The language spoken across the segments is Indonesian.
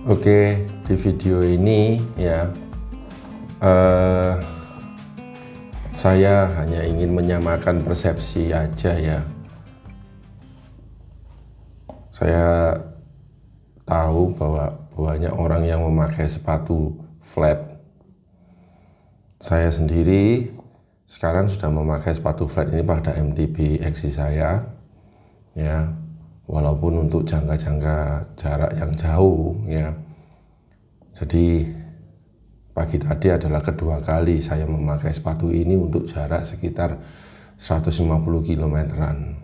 Oke, di video ini ya saya hanya ingin menyamakan persepsi aja ya. Saya tahu bahwa banyak orang yang memakai sepatu flat. Saya sendiri sekarang sudah memakai sepatu flat ini pada MTB X saya ya. Walaupun untuk jangka jarak yang jauh ya. Jadi pagi tadi adalah kedua kali saya memakai sepatu ini untuk jarak sekitar 150 kilometeran.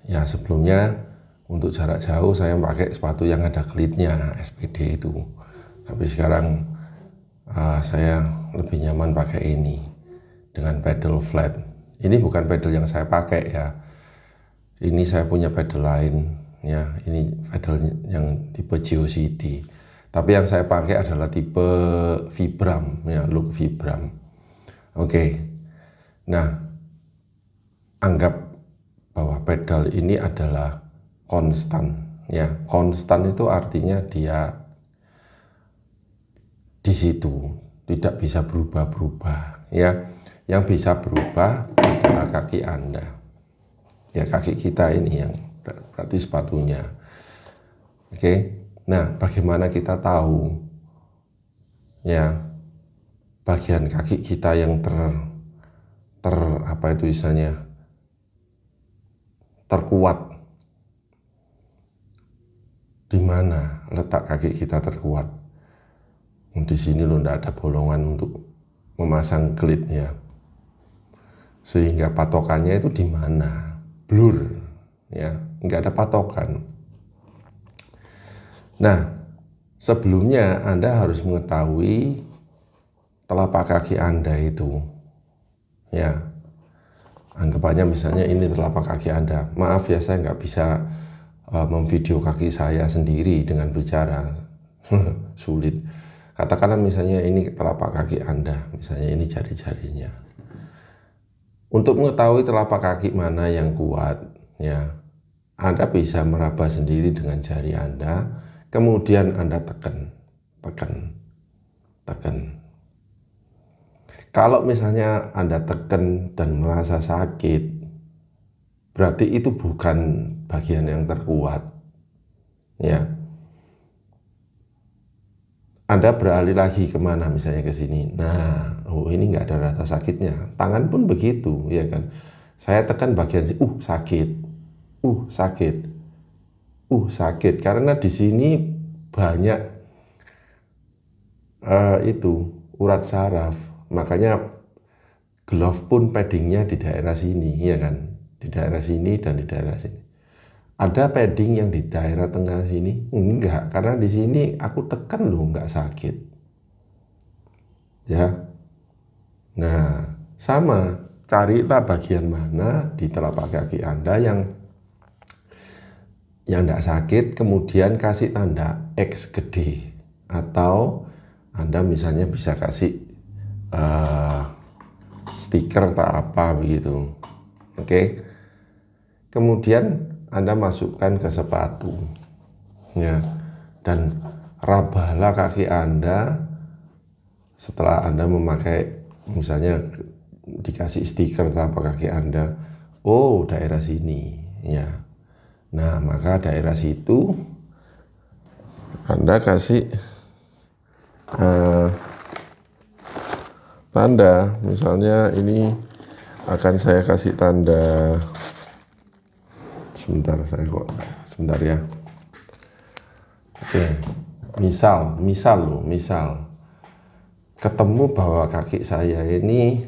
Ya sebelumnya untuk jarak jauh saya pakai sepatu yang ada klitnya, SPD itu. Tapi sekarang saya lebih nyaman pakai ini dengan pedal flat. Ini bukan pedal yang saya pakai ya. Ini saya punya pedal lain ya, ini pedal yang tipe Geocity. Tapi yang saya pakai adalah tipe Vibram ya, look Vibram. Oke. Nah, anggap bahwa pedal ini adalah konstan ya. Konstan itu artinya dia di situ, tidak bisa berubah-berubah ya. Yang bisa berubah adalah kaki Anda. Ya kaki kita ini yang berarti sepatunya. Oke. Nah, bagaimana kita tahu ya bagian kaki kita yang apa itu istilahnya terkuat, di mana letak kaki kita terkuat? Di sini loh, tidak ada bolongan untuk memasang klitnya, sehingga patokannya itu di mana? Blur ya, nggak ada patokan. Nah, sebelumnya Anda harus mengetahui telapak kaki Anda itu ya. Anggapannya misalnya ini telapak kaki Anda. Maaf ya, saya nggak bisa memvideo kaki saya sendiri dengan bicara. Sulit. Katakanlah misalnya ini telapak kaki Anda, misalnya ini jari-jarinya. Untuk mengetahui telapak kaki mana yang kuat ya, Anda bisa meraba sendiri dengan jari Anda, kemudian Anda tekan. Kalau misalnya Anda tekan dan merasa sakit, berarti itu bukan bagian yang terkuat ya. Anda beralih lagi kemana, misalnya ke sini. Nah, ini nggak ada rasa sakitnya. Tangan pun begitu, ya kan. Saya tekan bagian sini, sakit, sakit. Karena di sini banyak urat saraf. Makanya glove pun paddingnya di daerah sini, ya kan. Di daerah sini dan di daerah sini. Ada padding yang di daerah tengah sini? Enggak, karena di sini aku tekan loh, nggak sakit. Ya. Nah, sama, carilah bagian mana di telapak kaki Anda yang enggak sakit, kemudian kasih tanda X gede. Atau Anda misalnya bisa kasih stiker atau apa begitu. Oke. Kemudian Anda masukkan ke sepatu ya, dan rabalah kaki Anda setelah Anda memakai, misalnya dikasih stiker telapak kaki Anda, oh daerah sini ya. Nah, maka daerah situ Anda kasih tanda, misalnya ini akan saya kasih tanda. Sebentar ya. Oke, misal ketemu bahwa kaki saya ini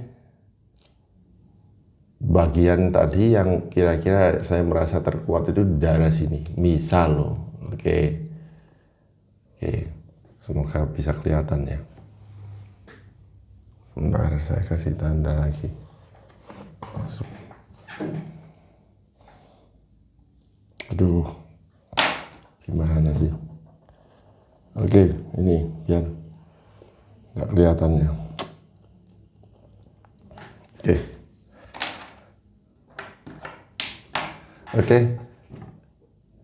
bagian tadi yang kira-kira saya merasa terkuat itu di daerah sini, misal loh. Oke, semoga bisa kelihatan ya. Sebentar, saya kasih tanda lagi. Aduh, gimana sih? Oke, ini biar nggak kelihatannya. Oke.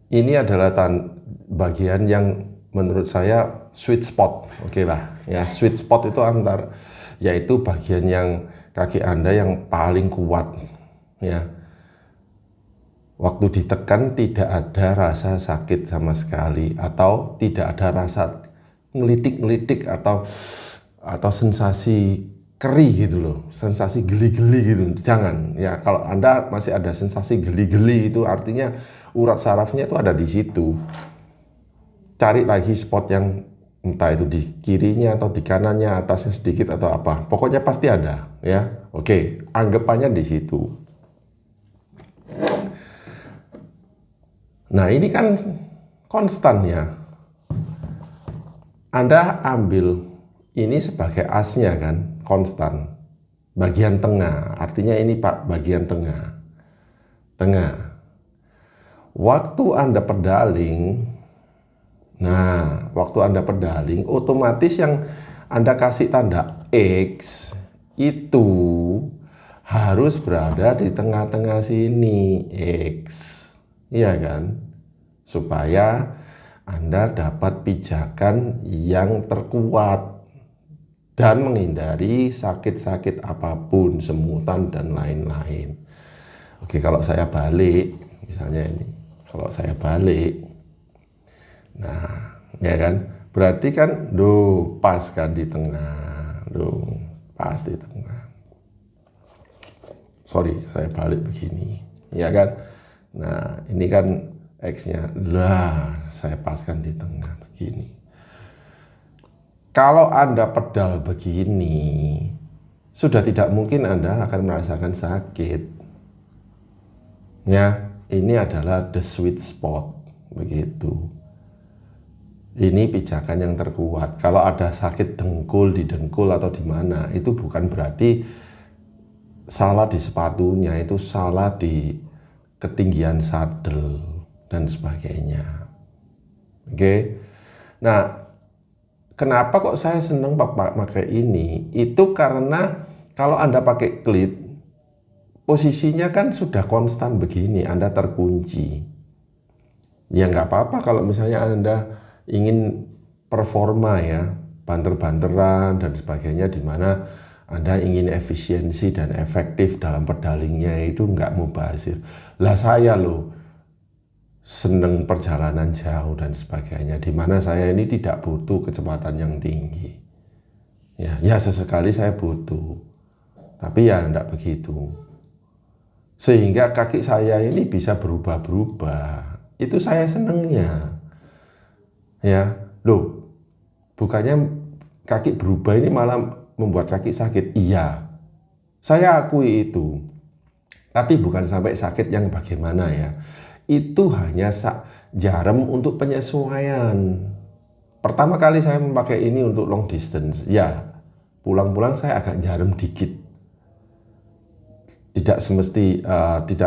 Ini adalah bagian yang menurut saya sweet spot. Oke lah, ya sweet spot itu yaitu bagian yang kaki Anda yang paling kuat, ya. Waktu ditekan tidak ada rasa sakit sama sekali, atau tidak ada rasa ngelitik-ngelitik atau sensasi keri gitu loh, sensasi geli-geli gitu. Jangan ya, kalau Anda masih ada sensasi geli-geli itu artinya urat sarafnya itu ada di situ. Cari lagi spot yang entah itu di kirinya atau di kanannya, atasnya sedikit atau apa. Pokoknya pasti ada ya. Oke, anggapannya di situ. Nah, ini kan konstan ya. Anda ambil ini sebagai asnya kan, konstan. Bagian tengah, artinya ini Pak, bagian tengah. Tengah. Waktu Anda pedaling, otomatis yang Anda kasih tanda X itu harus berada di tengah-tengah sini, X. Iya kan? Supaya Anda dapat pijakan yang terkuat dan menghindari sakit-sakit apapun, semutan dan lain-lain. Oke, kalau saya balik, misalnya ini, kalau saya balik, nah, ya kan, berarti kan, pas kan di tengah, pas di tengah. Sorry, saya balik begini, ya kan. Nah, ini kan X-nya, saya paskan di tengah begini. Kalau Anda pedal begini, sudah tidak mungkin Anda akan merasakan sakit. Ya, ini adalah the sweet spot, begitu. Ini pijakan yang terkuat. Kalau ada sakit dengkul, di dengkul atau di mana, itu bukan berarti salah di sepatunya, itu salah di ketinggian sadel dan sebagainya. Oke. Nah, kenapa kok saya senang pakai ini? Itu karena kalau Anda pakai klit, posisinya kan sudah konstan begini, Anda terkunci. Ya nggak apa-apa kalau misalnya Anda ingin performa ya, banter-banteran dan sebagainya, di mana Anda ingin efisiensi dan efektif dalam pedalingnya, itu nggak mubazir. Lah saya loh seneng perjalanan jauh dan sebagainya, di mana saya ini tidak butuh kecepatan yang tinggi. Ya sesekali saya butuh, tapi ya enggak begitu. Sehingga kaki saya ini bisa berubah-berubah. Itu saya senengnya. Ya, loh, bukannya kaki berubah ini malah membuat kaki sakit. Iya, saya akui itu. Tapi bukan sampai sakit yang bagaimana ya. Itu hanya jarum untuk penyesuaian. Pertama kali saya memakai ini untuk long distance, ya pulang-pulang saya agak jarum dikit. Tidak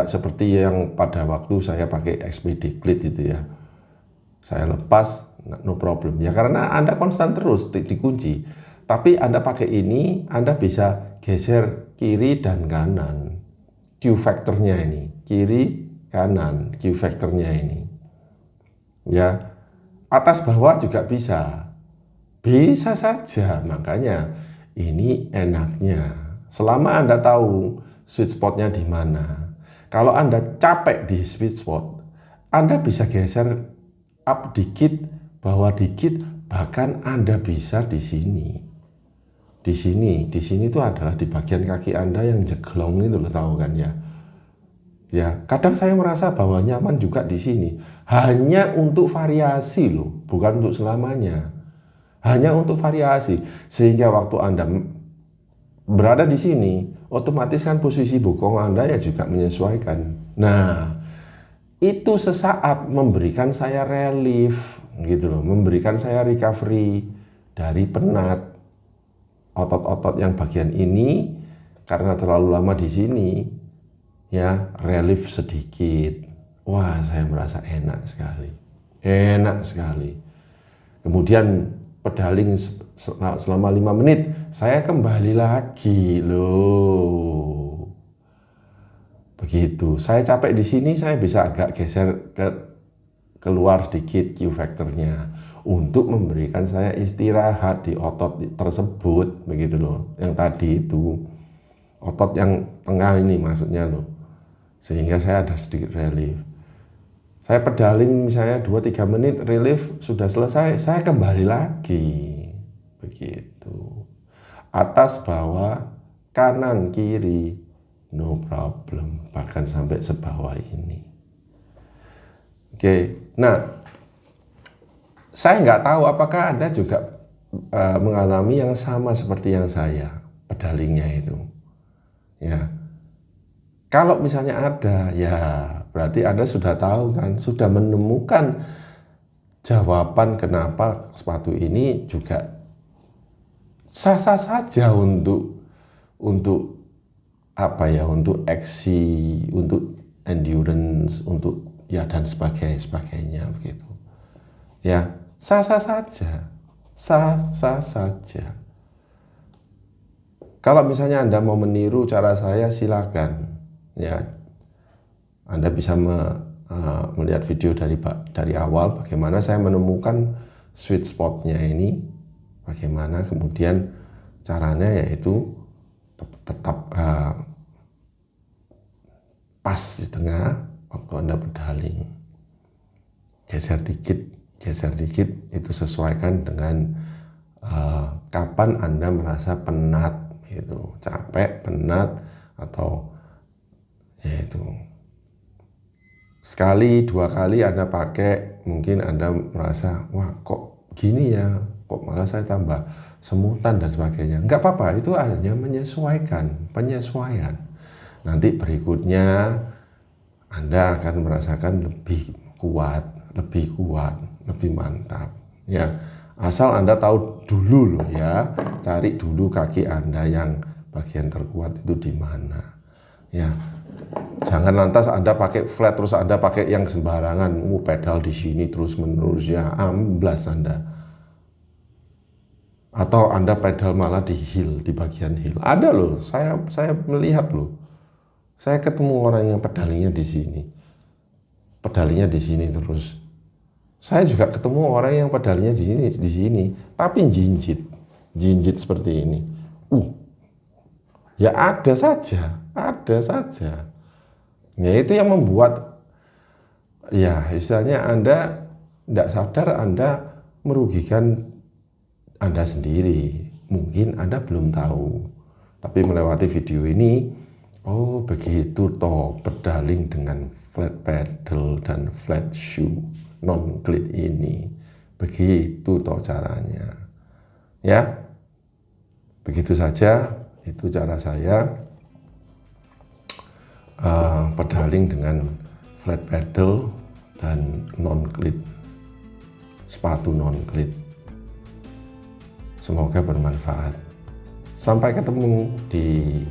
seperti yang pada waktu saya pakai XPD Clit itu ya. Saya lepas, no problem. Ya karena Anda konstan terus dikunci. Tapi Anda pakai ini, Anda bisa geser kiri dan kanan. Q factornya ini, kiri, kanan, Q factornya ini. Ya, atas bawah juga bisa. Bisa saja, makanya ini enaknya. Selama Anda tahu sweet spotnya di mana. Kalau Anda capek di sweet spot, Anda bisa geser up dikit, bawah dikit, bahkan Anda bisa di sini. Di sini itu adalah di bagian kaki Anda yang jeglong itu loh, tahu kan ya. Ya, kadang saya merasa bahwa nyaman juga di sini. Hanya untuk variasi loh, bukan untuk selamanya. Hanya untuk variasi, sehingga waktu Anda berada di sini, otomatis kan posisi bokong Anda ya juga menyesuaikan. Nah, itu sesaat memberikan saya relief, gitu loh, memberikan saya recovery dari penat. Otot-otot yang bagian ini karena terlalu lama di sini, ya relief sedikit. Wah, saya merasa enak sekali. Enak sekali. Kemudian pedaling selama 5 menit, saya kembali lagi loh. Begitu. Saya capek di sini, saya bisa agak geser ke keluar sedikit Q factornya untuk memberikan saya istirahat di otot tersebut, begitu loh. Yang tadi itu otot yang tengah ini maksudnya loh, sehingga saya ada sedikit relief. Saya pedaling misalnya 2-3 menit relief, sudah selesai, saya kembali lagi, begitu. Atas bawah, kanan kiri, no problem, bahkan sampai sebawah ini. Oke, nah saya nggak tahu apakah Anda juga mengalami yang sama seperti yang saya, pedalingnya itu. Ya, kalau misalnya ada, ya berarti Anda sudah tahu kan, sudah menemukan jawaban kenapa sepatu ini juga sah-sah saja untuk apa ya, untuk aksi, untuk endurance, untuk ya dan sebagainya begitu. Ya, sah-sah saja. Sah-sah saja. Kalau misalnya Anda mau meniru cara saya, silakan. Ya, Anda bisa melihat video dari awal bagaimana saya menemukan sweet spotnya ini, bagaimana kemudian caranya yaitu tetap pas di tengah waktu Anda pedaling. Geser dikit itu sesuaikan dengan kapan Anda merasa penat gitu, capek, penat, atau yaitu sekali 2 kali Anda pakai, mungkin Anda merasa wah kok gini ya, kok malah saya tambah semutan dan sebagainya. Enggak apa-apa, itu hanya penyesuaian. Nanti berikutnya Anda akan merasakan lebih kuat, lebih mantap. Ya, asal Anda tahu dulu loh ya, cari dulu kaki Anda yang bagian terkuat itu di mana. Ya, jangan lantas Anda pakai flat terus Anda pakai yang sembarangan, pedal di sini terus menerus, ya amblas Anda. Atau Anda pedal malah di heel, di bagian heel. Ada loh, saya melihat loh. Saya ketemu orang yang pedalingnya di sini terus. Saya juga ketemu orang yang pedalingnya di sini, tapi jinjit seperti ini. Ya ada saja. Ya itu yang membuat, ya istilahnya Anda tidak sadar Anda merugikan Anda sendiri. Mungkin Anda belum tahu, tapi melewati video ini, oh begitu toh pedaling dengan flat pedal dan flat shoe non cleat ini, begitu toh caranya. Ya, begitu saja, itu cara saya pedaling dengan flat pedal dan non cleat, sepatu non cleat. Semoga bermanfaat. Sampai ketemu di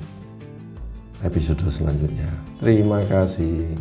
episode selanjutnya. Terima kasih.